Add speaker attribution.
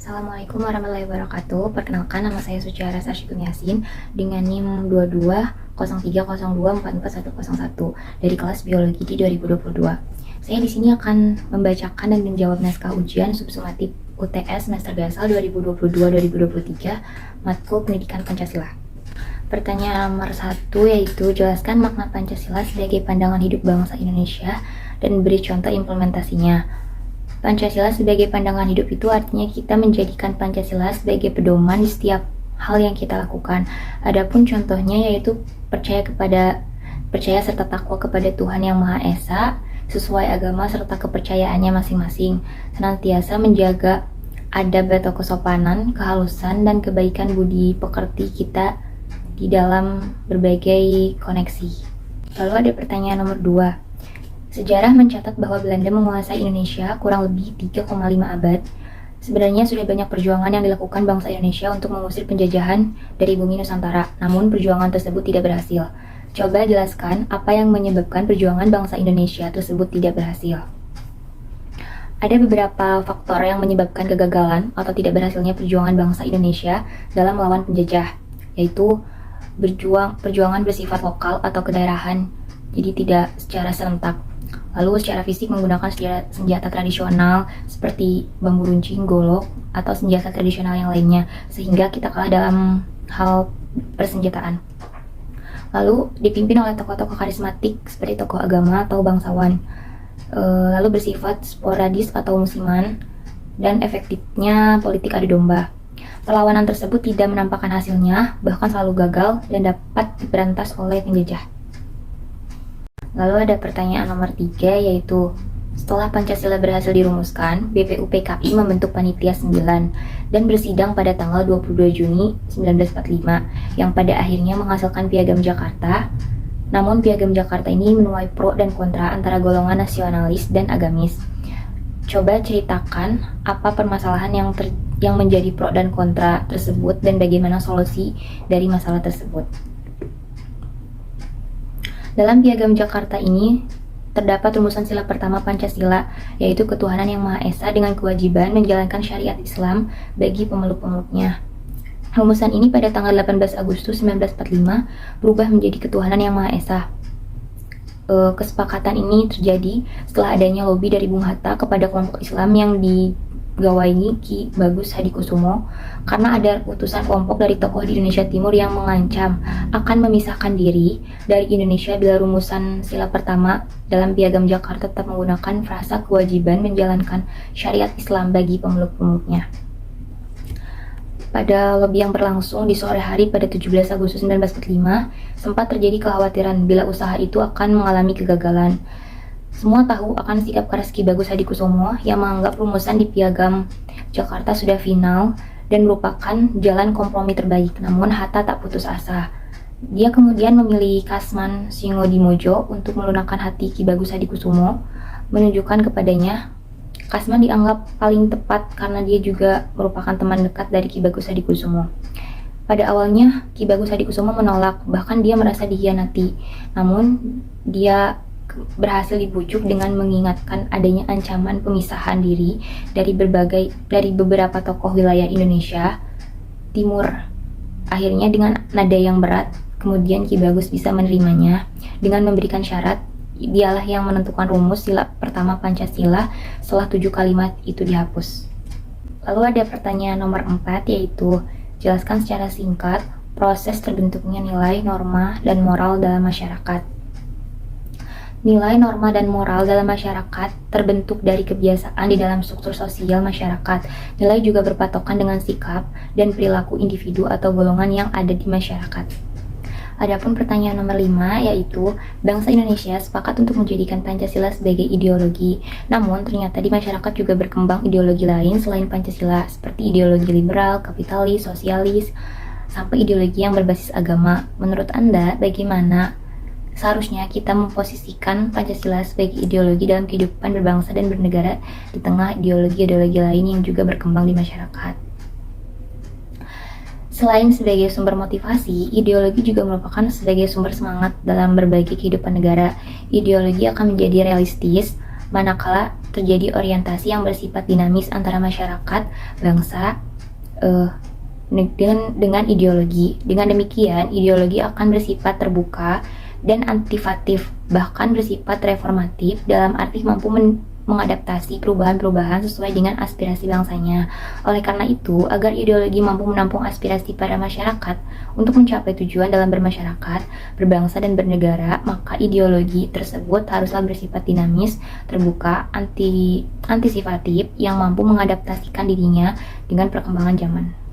Speaker 1: Assalamualaikum warahmatullahi wabarakatuh. Perkenalkan, nama saya Suciara Arsyikum Yasin dengan NIM 220302444101 dari kelas Biologi di 2022. Saya di sini akan membacakan dan menjawab naskah ujian subsumatif UTS semester Gasal 2022-2023 matkul Pendidikan Pancasila. Pertanyaan nomor 1 yaitu jelaskan makna Pancasila sebagai pandangan hidup bangsa Indonesia dan beri contoh implementasinya. Pancasila sebagai pandangan hidup itu artinya kita menjadikan Pancasila sebagai pedoman di setiap hal yang kita lakukan. Adapun contohnya yaitu percaya serta takwa kepada Tuhan Yang Maha Esa sesuai agama serta kepercayaannya masing-masing. Senantiasa menjaga adab atau kesopanan, kehalusan dan kebaikan budi pekerti kita di dalam berbagai koneksi. Lalu ada pertanyaan nomor 2. Sejarah mencatat bahwa Belanda menguasai Indonesia kurang lebih 3,5 abad. Sebenarnya sudah banyak perjuangan yang dilakukan bangsa Indonesia untuk mengusir penjajahan dari bumi Nusantara, namun perjuangan tersebut tidak berhasil. Coba jelaskan apa yang menyebabkan perjuangan bangsa Indonesia tersebut tidak berhasil. Ada beberapa faktor yang menyebabkan kegagalan atau tidak berhasilnya perjuangan bangsa Indonesia dalam melawan penjajah, yaitu perjuangan bersifat lokal atau kedaerahan, jadi tidak secara serentak. Lalu secara fisik menggunakan senjata tradisional seperti bambu runcing, golok, atau senjata tradisional yang lainnya, sehingga kita kalah dalam hal persenjataan. Lalu dipimpin oleh tokoh-tokoh karismatik seperti tokoh agama atau bangsawan. Lalu bersifat sporadis atau musiman, dan efektifnya politik adu domba. Perlawanan tersebut tidak menampakkan hasilnya, bahkan selalu gagal dan dapat diberantas oleh penjajah. Lalu ada pertanyaan nomor 3 yaitu setelah Pancasila berhasil dirumuskan, BPUPKI membentuk Panitia 9 dan bersidang pada tanggal 22 Juni 1945 yang pada akhirnya menghasilkan Piagam Jakarta. Namun Piagam Jakarta ini menuai pro dan kontra antara golongan nasionalis dan agamis. Coba ceritakan apa permasalahan yang menjadi pro dan kontra tersebut dan bagaimana solusi dari masalah tersebut. Dalam Piagam Jakarta ini terdapat rumusan sila pertama Pancasila, yaitu ketuhanan yang Maha Esa dengan kewajiban menjalankan syariat Islam bagi pemeluk-pemeluknya. Rumusan ini pada tanggal 18 Agustus 1945 berubah menjadi ketuhanan yang Maha Esa. Kesepakatan ini terjadi setelah adanya lobi dari Bung Hatta kepada kelompok Islam yang digawangi Ki Bagus Hadikusumo karena ada utusan kelompok dari tokoh di Indonesia Timur yang mengancam akan memisahkan diri dari Indonesia bila rumusan sila pertama dalam Piagam Jakarta tetap menggunakan frasa kewajiban menjalankan syariat Islam bagi pemeluk-pemeluknya. Pada lobi yang berlangsung di sore hari pada 17 Agustus 1945, sempat terjadi kekhawatiran bila usaha itu akan mengalami kegagalan. Semua tahu akan sikap keras Ki Bagus Hadikusumo yang menganggap rumusan di Piagam Jakarta sudah final dan merupakan jalan kompromi terbaik. Namun Hatta tak putus asa. Dia kemudian memilih Kasman Singodimojo untuk melunakkan hati Ki Bagus Hadikusumo, menunjukkan kepadanya Kasman dianggap paling tepat karena dia juga merupakan teman dekat dari Ki Bagus Hadikusumo. Pada awalnya Ki Bagus Hadikusumo menolak, bahkan dia merasa dikhianati. Namun dia berhasil dibujuk dengan mengingatkan adanya ancaman pemisahan diri dari beberapa tokoh wilayah Indonesia Timur. Akhirnya dengan nada yang berat, kemudian Ki Bagus bisa menerimanya dengan memberikan syarat. Dialah yang menentukan rumus sila pertama Pancasila setelah 7 kalimat itu dihapus. Lalu ada pertanyaan nomor 4 yaitu jelaskan secara singkat proses terbentuknya nilai, norma, dan moral dalam masyarakat. Nilai, norma, dan moral dalam masyarakat terbentuk dari kebiasaan di dalam struktur sosial masyarakat. Nilai juga berpatokan dengan sikap dan perilaku individu atau golongan yang ada di masyarakat. Adapun pertanyaan nomor 5 yaitu bangsa Indonesia sepakat untuk menjadikan Pancasila sebagai ideologi. Namun ternyata di masyarakat juga berkembang ideologi lain selain Pancasila seperti ideologi liberal, kapitalis, sosialis, sampai ideologi yang berbasis agama. Menurut Anda bagaimana seharusnya kita memposisikan Pancasila sebagai ideologi dalam kehidupan berbangsa dan bernegara di tengah ideologi-ideologi lain yang juga berkembang di masyarakat? Selain sebagai sumber motivasi, ideologi juga merupakan sebagai sumber semangat dalam berbagai kehidupan negara. Ideologi akan menjadi realistis manakala terjadi orientasi yang bersifat dinamis antara masyarakat, bangsa, dengan ideologi. Dengan demikian, ideologi akan bersifat terbuka dan antifatif, bahkan bersifat reformatif dalam arti mampu mengadaptasi perubahan-perubahan sesuai dengan aspirasi bangsanya. Oleh karena itu, agar ideologi mampu menampung aspirasi pada masyarakat untuk mencapai tujuan dalam bermasyarakat, berbangsa, dan bernegara, maka ideologi tersebut haruslah bersifat dinamis, terbuka, antisipatif, yang mampu mengadaptasikan dirinya dengan perkembangan zaman.